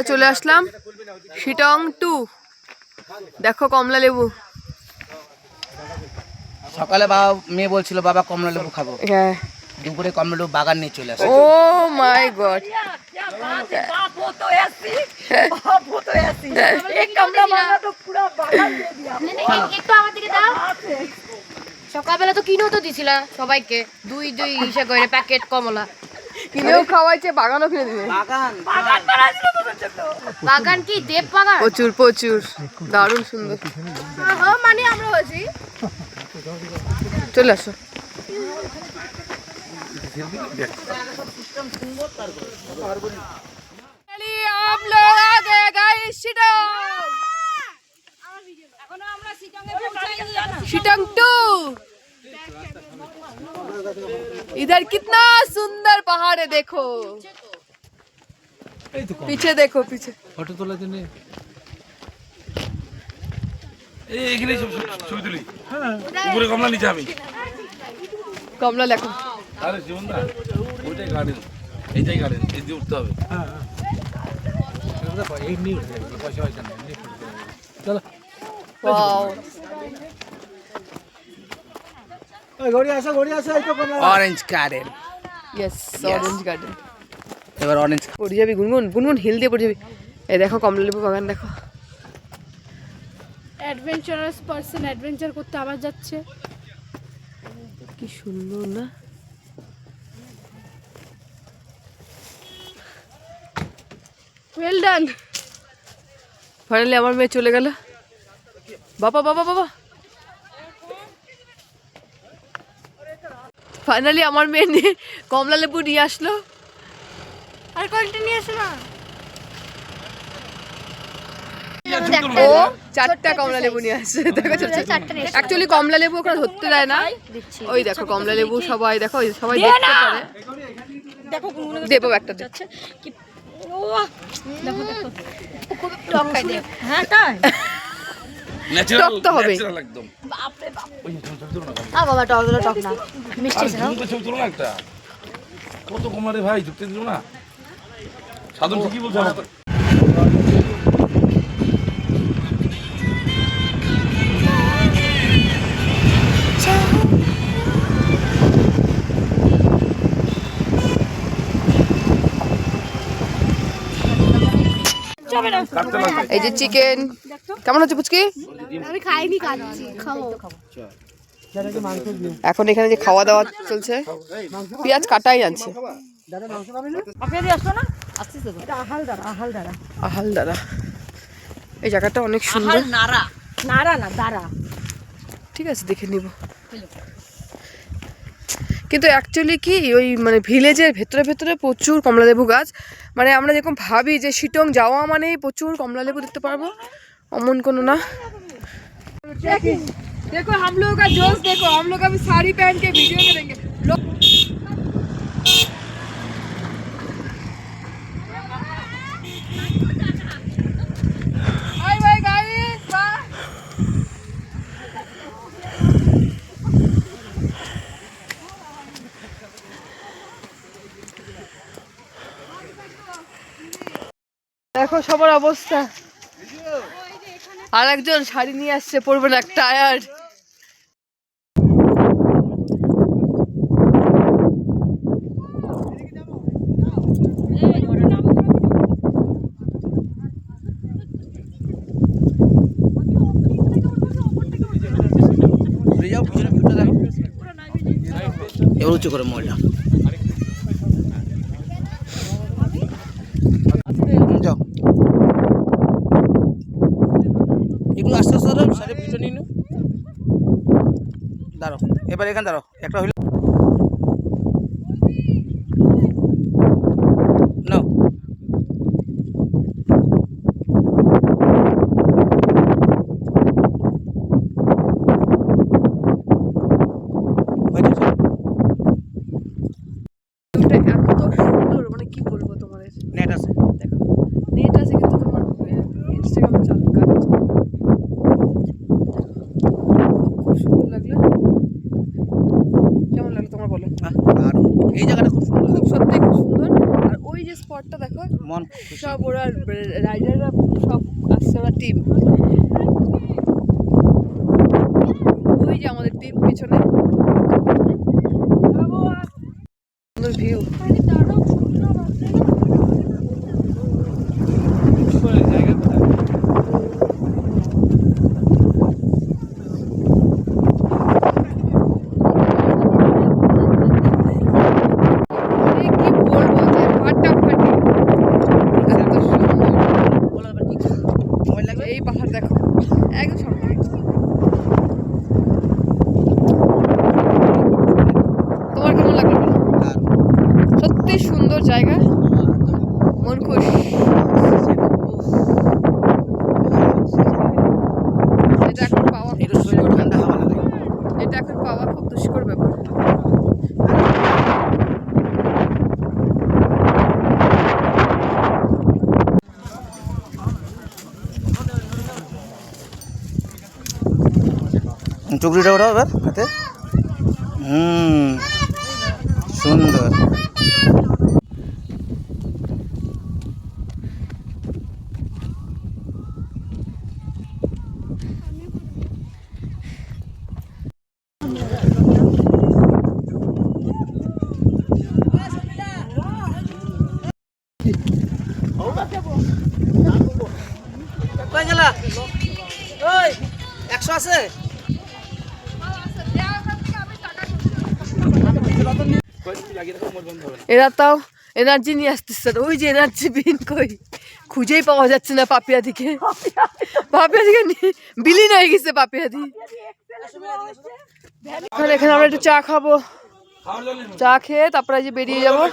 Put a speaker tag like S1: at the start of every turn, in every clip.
S1: আমরা চলে আসলাম শিটং 2। দেখো কমলা লেবু।
S2: সকালে বাবা মেয়ে বলছিল বাবা কমলা লেবু খাবো,
S1: হ্যাঁ
S2: দুপুরে কমলা লেবু বাগান নিয়ে চলে আসে।
S1: ও মাই গড,
S3: সকালবেলা তো কিনেও তো দিছিল সবাইকে, দুই দুই হিসেবে করে প্যাকেট কমলা
S1: কিনেও খাওয়াইছে, বাগানও কিনে দিবে।
S3: বাগান কি দেব বাগান?
S1: প্রচুর প্রচুর, দারুণ সুন্দর।
S3: মানে আমরা হয়েছি
S1: চলে আসো। शिटंग 2। इधर कितना सुंदर पहाड़ है, देखो पीछे, देखो पीछे।
S4: ফটো তোলার জন্য এইখানে সব ছবি তুলি। উপরে কমলা নিচে আমি।
S1: कमला देखो।
S4: আরে জীবন দা, ওইটাই গার্ডেন, এইটাই গার্ডেন, এই দিয়ে উঠতে হবে। এই নিয়ে উঠতে হবে, পয়সা পয়সা নেই। চলো।
S1: Wow,
S2: orange garden,
S1: yes orange garden.
S2: এবার অরেঞ্জ
S1: পড়ে যাবি গুনগুন, গুনগুন হিল দিয়ে পড়ে যাবি। এই দেখো কমলা লেবু বাগান দেখো।
S5: অ্যাডভেঞ্চারাস পারসন অ্যাডভেঞ্চার করতে আবার যাচ্ছে।
S1: কি সুন্দর না?
S5: Well done.
S1: ফাইনালি আমার মেয়ে চলে গেল। বাবা বাবা বাবা, ফাইনালি আমার মেয়ে নিয়ে কমলা লেবু নিয়ে আসলো।
S5: আর কয়েকটা নিয়ে আসো না।
S1: ও 4টা কমলা লেবু নিয়ে আসছে, দেখো ছোট ছোট। অ্যাকচুয়ালি কমলা লেবু ওখানে ধরতে দেয় না। ওই দেখো কমলা লেবু সবাই দেখো, সবাই দেখতে পারে।
S5: দেখো
S1: দেবো একটা দে।
S5: দেখো দেখো টক খাই দে। হ্যাঁ তাই
S4: ন্যাচারাল,
S1: টক তো হবেই।
S4: ন্যাচারাল একদম।
S5: বাপরে বাপ।
S4: ওই ছবি তুলো না।
S3: আ বাবা টক টক না মিষ্টি
S4: আরে তুমি তো ছবি তুলো না একটা। কত কমলা রে ভাই, ঢুকতে দিল না। সাধন ঠিকই বলছো আমাকে। কাটতে লাগবে।
S1: এই যে চিকেন কেমন হচ্ছে পুচকি?
S5: আমি খাইনি, খাচ্ছি, খাবো।
S1: এখন এখানে যে খাওয়া দাওয়া চলছে, পেঁয়াজ কাটাই আনছে আহালদারা। এই জায়গাটা অনেক সুন্দর।
S5: নারা না দাঁড়া।
S1: ঠিক আছে, দেখে নিব। কিন্তু অ্যাকচুয়ালি কি ওই মানে ভিলেজের ভেতরে ভেতরে প্রচুর কমলালেবু গাছ। মানে আমরা যেরকম ভাবি যে শিটং যাওয়া মানেই প্রচুর কমলালেবু দেখতে পারবো, অমন কোনো না। देखो हम लोगों का जोश, देखो हम लोग अभी साड़ी पहन के वीडियो करेंगे। Hi bye guys, bye. দেখো সবার অবস্থা। আর একজন শাড়ি নিয়ে আসছে, পরবে না, টায়ার্ড।
S2: যাও পিছনে ভিউটা দেখো, এবার উঁচু করে মোবাইলটা যাও। একটু আস্তে আস্তে ধরো, সাইডে ভিউটা নিয়ে নাও। দাঁড়াও, এবার এখানে দাঁড়াও, একটা হইলো নাও।
S1: এত সুন্দর, মানে কি বলবো তোমাদের।
S2: নেট আছে,
S1: দেখো নেট আছে, কিন্তু তোমার ইনস্টাগ্রামে চালু কাজ খুব সুন্দর লাগলো। সব ওরা রাইডাররা সব আসছে, ওরা টিম। ওই যে আমাদের টিম পিছনে, সুন্দর ভিউ। এই পাহাড় দেখো একদম সামনে। তোমার কেমন লাগলো? সত্যি সুন্দর জায়গা, মন খুশ। এটা এখন পাওয়া খুব দুষ্কর ব্যাপার। এটা এখন পাওয়া খুব দুষ্কর ব্যাপার।
S2: চুকরিটা ওঠাও এবার হাতে। সুন্দর। কই গেলা? ওই 100 আছে?
S1: এরা তাও এনার্জি নিয়ে আসতেছে না। ওই যে এনার্জি বিন কই খুঁজেই পাওয়া যাচ্ছে না। পাপিয়া দিকে বিলীন হয়ে গেছে পাপিয়াদি। এখানে আমরা একটু চা খাবো, চা খেয়ে তারপরে যে বেরিয়ে যাবো।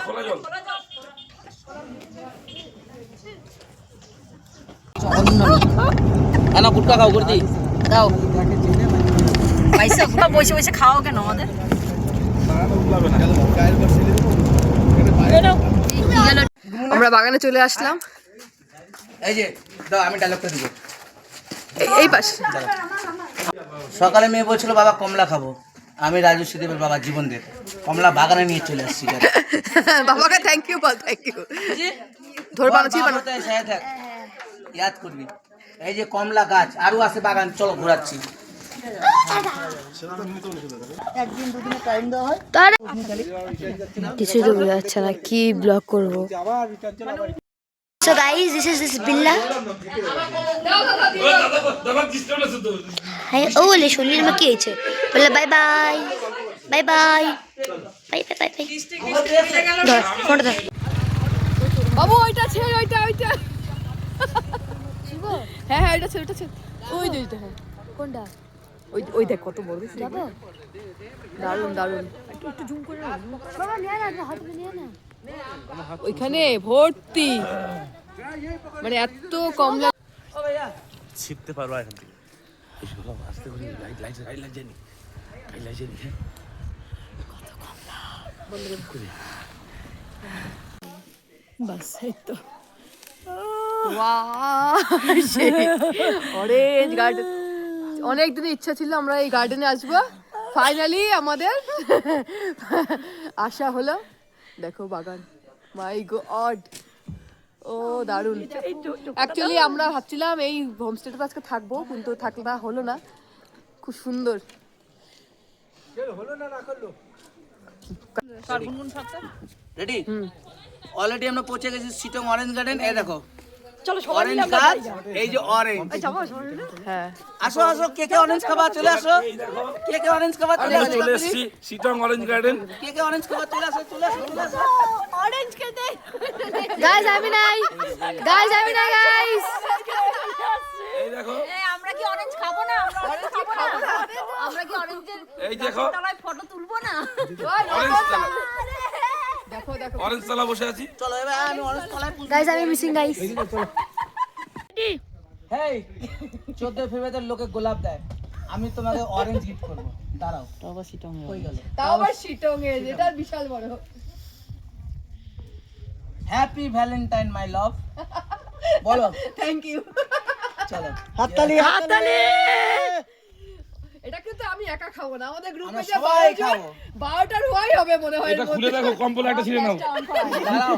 S2: না গুটকা খাও করতি
S5: দাও পয়সা বসে বসে খাও কেন আমাদের?
S1: আমরা বাগানে চলে আসলাম।
S2: এই যে দাও আমি ডায়লগটা দিব।
S1: এই পাশে
S2: সকালে মেয়ে বলছিল বাবা কমলা খাবো, আমি রাজু শ্রীদেবের বাবা জীবন দেব কমলা বাগানে নিয়ে চলে আসছি।
S1: বাবাকে থ্যাংক ইউ বল। Thank you. ধর বানাচ্ছি
S2: ইয়াদ করবি। এই যে কমলা গাছ আরো আছে বাগান, চলো ঘোরাচ্ছি।
S3: কিছুই তো বোঝা যাচ্ছে না কি ব্লগ করবো।
S5: So guys, this is Billa. Hey, oh, le shunir ma ki hoyeche. Billa bye bye. Bye bye. Bye bye bye bye. ধর ফোনটা ধর।
S1: বাবু ওইটা ছেড়ে, ওইটা হ্যাঁ হ্যাঁ ওইটা ছেড়ে, ওইটা ছেড়ে। ওই যে ওইটা, হ্যাঁ
S5: কোনটা?
S1: ওই দেখ কত বড়।
S5: যাবো?
S1: দারুণ দারুণ।
S5: একটু জুম করে না। বাবা নিয়ে না, হাত নিয়ে না।
S1: ওইখানে ভর্তি, মানে এত কমলা।
S4: ছিটতে পারবো এখান থেকে। আসতে করি লাইট জানি
S1: বাস এই তো। অরেঞ্জ গার্ডেন, অনেক দিনের ইচ্ছা ছিল আমরা এই গার্ডেনে আসবো। ফাইনালি আমাদের আশা হলো। দেখো বাগান, মাই গড, ও দারুণ। অ্যাকচুয়ালি আমরা ভাবছিলাম এই হোমস্টেটা আজকে থাকবো, কিন্তু থাকলে হলো না। খুব সুন্দর।
S2: রেডি? অলরেডি আমরা পৌঁছে গেছি সিটং অরেঞ্জ গার্ডেন। এই দেখো অরেঞ্জ গাছ, এই যে অরেঞ্জ।
S1: হ্যাঁ
S2: আসো আসো, কে কে অরেঞ্জ খাবা চলে আসো। কে কে অরেঞ্জ খাবা চলে আসো।
S4: চলে এসেছি সিটং অরেঞ্জ গার্ডেন।
S2: কে কে অরেঞ্জ খাবা চলে আসো, চলে আসো, চলে আসো।
S5: অরেঞ্জ খেতে।
S1: গাইস আমি নাই, গাইস
S4: এই দেখো
S5: আমরা কি অরেঞ্জ খাবো না? আমরা অরেঞ্জ খাবো না। আমরা কি অরেঞ্জের
S4: এই দেখো
S5: তলায় ফটো তুলবো না?
S4: অরেঞ্জ তালা,
S1: দেখো
S4: অরেঞ্জ তালা বসে আছি।
S2: চলো এবার আমি অরেঞ্জ কলাই পুষ।
S5: গাইস আমি মিসিং গাইস।
S2: হেই 14 ফেব্রুয়ারিতে লোকে গোলাপ দেয়, আমি তোমাকে অরেঞ্জ গিফট করব। দাঁড়াও তাও আবার সিটং হয়ে গেল।
S1: তাও আবার শিটং এ, যেটা বিশাল বড়।
S2: হ্যাপি ভ্যালেন্টাইন মাই লাভ। বলো
S1: থ্যাংক ইউ।
S2: চলো হাততালি হাততালি।
S1: এটা কিন্তু আমি একা খাবো না, আমাদের গ্রুপে
S2: আমরা
S1: যে
S2: সবাই খাবো।
S1: 12টার হওয়াই হবে মনে হয়।
S4: এটা খুলে দেখো, কম্বল একটা ছিঁড়ে নাও।
S2: দাঁড়াও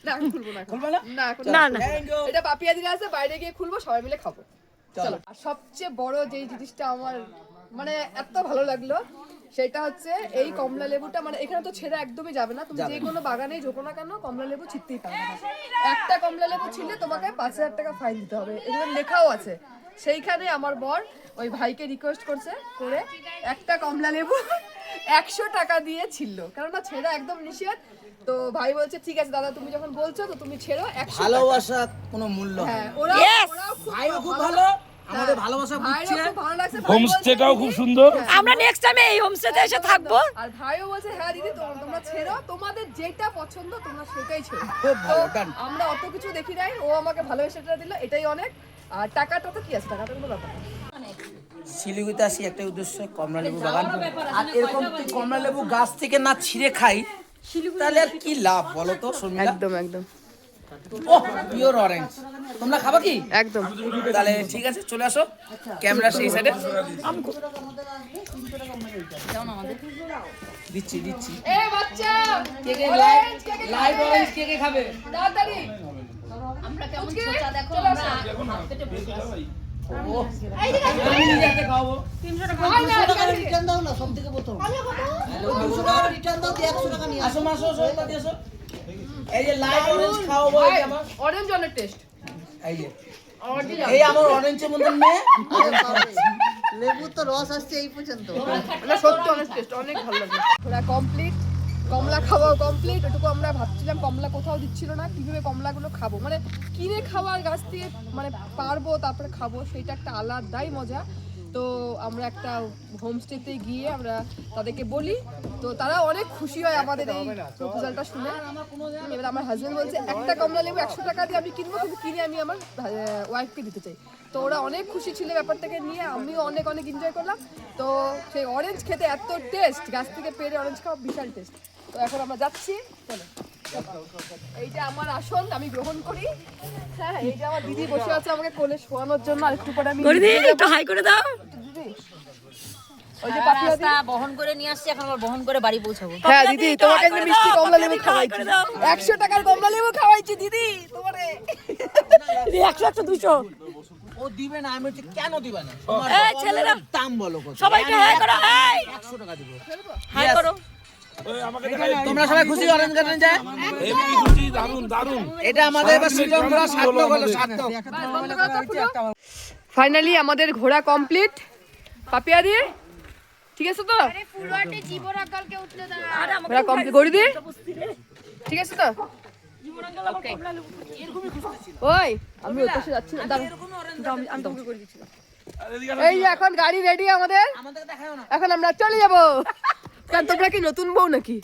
S1: না আমি খুলবো না এখন।
S2: খুলবে না?
S1: না এখন
S5: না না
S2: Thank you.
S1: এটা পাপিয়া দিলে আছে, বাইরে গিয়ে খুলবো, সবাই মিলে খাবো। চলো। আর সবচেয়ে বড় যেই জিনিসটা আমার মানে এত ভালো লাগলো সেটা হচ্ছে এই কমলা লেবুটা, মানে এখানে তো ছেঁড়া একদমই যাবে না, তুমি যে কোনো বাগানেই ঢোকো না কেন কমলা লেবু ছিটতেই পারবে না। একটা কমলা লেবু ছিঁড়লে তোমাকে 5,000 টাকা ফাইন দিতে হবে, এখানে লেখাও আছে। সেইখানে আমার বর ওই ভাইকে রিকোয়েস্ট করছে করে একটা কমলা লেবু 100 টাকা দিয়ে ছিললো, কেননা ছেঁড়া একদম নিষেধ। তো ভাই বলছে ঠিক আছে দাদা তুমি যখন বলছো তো তুমি ছেড়ো 100 টাকা।
S2: ভালোবাসা কোনো মূল্য হয়
S1: হ্যাঁ
S2: না।
S1: ওরাও
S5: Yes!
S1: খুব
S2: ভাইও খুব ভালো, আমাদের ভালোবাসা
S1: ভাইরও
S2: বুঝছে।
S1: খুব ভালো লাগছে, ভাই
S4: হোমস্টেটাও
S1: বলছে,
S4: খুব সুন্দর।
S5: আমরা নেক্সট টাইমে এই হোমস্টেতে এসে থাকবো।
S1: আর ভাইও বলছে হ্যাঁ দিদি তোমরা ছেড়ো, তোমাদের যেটা পছন্দ তোমরা সেটাই ছেড়ো।
S2: খুব ভালো,
S1: তো
S2: done.
S1: আমরা অত কিছু দেখি নাই, ও আমাকে ভালোবাসাটা দিল, এটাই অনেক। আর টাকাটা তো কি আছে, টাকাটা কোনো ব্যাপার না।
S2: শিলিগুড়িতে আসি একটাই উদ্দেশ্য, কমলা লেবু বাগান। আর এরকম তুই কমলা লেবু গাছ থেকে না ছিঁড়ে খাই তাহলে আর কি লাভ বলো তো শর্মিলা?
S1: একদম একদম
S2: ওহ পিওর অরেঞ্জ। তোমরা খাবা কি?
S1: একদম।
S2: তাহলে ঠিক আছে চলে আসো ক্যামেরা সেই সাইডে। দিচ্ছি দিচ্ছি।
S1: এ বাচ্চা
S2: কে কে
S1: orange, কে কে
S2: লাইভ
S1: খাবে?
S2: অরেঞ্জ কে কে খাবে?
S1: তাড়াতাড়ি পুচকে, চলে আসো।
S2: ওহ, আমি নিজে হাতে খাওয়াবো।
S1: হয় না, আজকাল
S2: আসো মাসো আসো তাতে আসো। এই যে লাইভ অরেঞ্জ খাওয়াবো এই যে আমার।
S1: অরেঞ্জ অনেক টেস্ট।
S2: এই যে এই আমার অরেঞ্জের মতন মেয়ে।
S6: লেবু তো রস আসছে এই পর্যন্ত।
S1: মানে সত্যি অনেক টেস্ট, অনেক ভালো লাগলো। পুরো কমপ্লিট, কমলা খাওয়াও কমপ্লিট। ওটুকু আমরা ভাবছিলাম কমলা কোথাও দিচ্ছিল না, কিভাবে কমলাগুলো খাবো, মানে কিনে খাওয়ার গাছ থেকে মানে পারবো তারপরে খাবো, সেটা একটা আলাদাই মজা। তো আমরা একটা হোমস্টেতে গিয়ে আমরা তাদেরকে বলি, তো তারা অনেক খুশি হয় আমাদের এই প্রপোজালটা শুনে। এবার আমার হাজবেন্ড বলছে একটা কমলা লেবু 100 টাকা দিয়ে আমি কিনবো, কিন্তু কিনে আমি আমার ওয়াইফকে দিতে চাই। তো ওরা অনেক খুশি ছিল ব্যাপারটাকে নিয়ে, আমিও অনেক অনেক এনজয় করলাম। তো সেই অরেঞ্জ খেতে এত টেস্ট, গাছ থেকে পেরে অরেঞ্জ খাওয়া বিশাল টেস্ট। তো এখন আমরা যাচ্ছি, চলো। এইটা আমার আসন, আমি গ্রহণ করি। হ্যাঁ এই যে আমার দিদি বসে আছে আমাকে কোলে শোয়ানোর জন্য, আর একটু পরে আমি
S5: একটু হাই করে দাও।
S1: দিদি ওই যে পাপিয়া দিদি।
S6: বহন করে নিয়ে আসছি, এখন আবার বহন করে বাড়ি পৌঁছাবো।
S1: হ্যাঁ দিদি তোমাকে যে মিষ্টি কমলা লেবু খাওয়াইছি, 100 টাকার কমলা লেবু খাওয়াইছি দিদি তোমারে।
S5: 100 200
S2: ও দিবে না, আমি বলছি কেন দিবে না? তোমার
S5: এই ছেলেরা
S2: দাম বলো কত?
S5: সবাইকে হাই করো, হাই
S2: 100 টাকা দিব।
S5: হাই করো।
S4: ওই আমাকে দেখাই।
S2: তোমরা সবাই খুশি অরেঞ্জ গার্ডেন যায়?
S4: হেভি খুশি, দারুণ দারুণ।
S2: এটা আমাদের এবার শ্রীজঙ্গরা সার্থক হলো, সার্থক।
S1: ফাইনালি আমাদের ঘোরা কমপ্লিট পাপিয়া দিয়ে, ঠিক আছে তো?
S3: ফুলওয়াটে জীবন আকালকে উঠতে দাও।
S1: ঘোরা কমপ্লিট গড়ি দিয়ে, ঠিক আছে তো? ওই আমি ওই পাশে যাচ্ছি না, দাঁড়াও। আমি তোমাকে করে দিচ্ছি।
S4: আর এদিকে আসো।
S1: এই যে এখন গাড়ি রেডি আমাদের, এখন আমরা চলে যাবো। কারণ তোমরা কি নতুন বউ নাকি?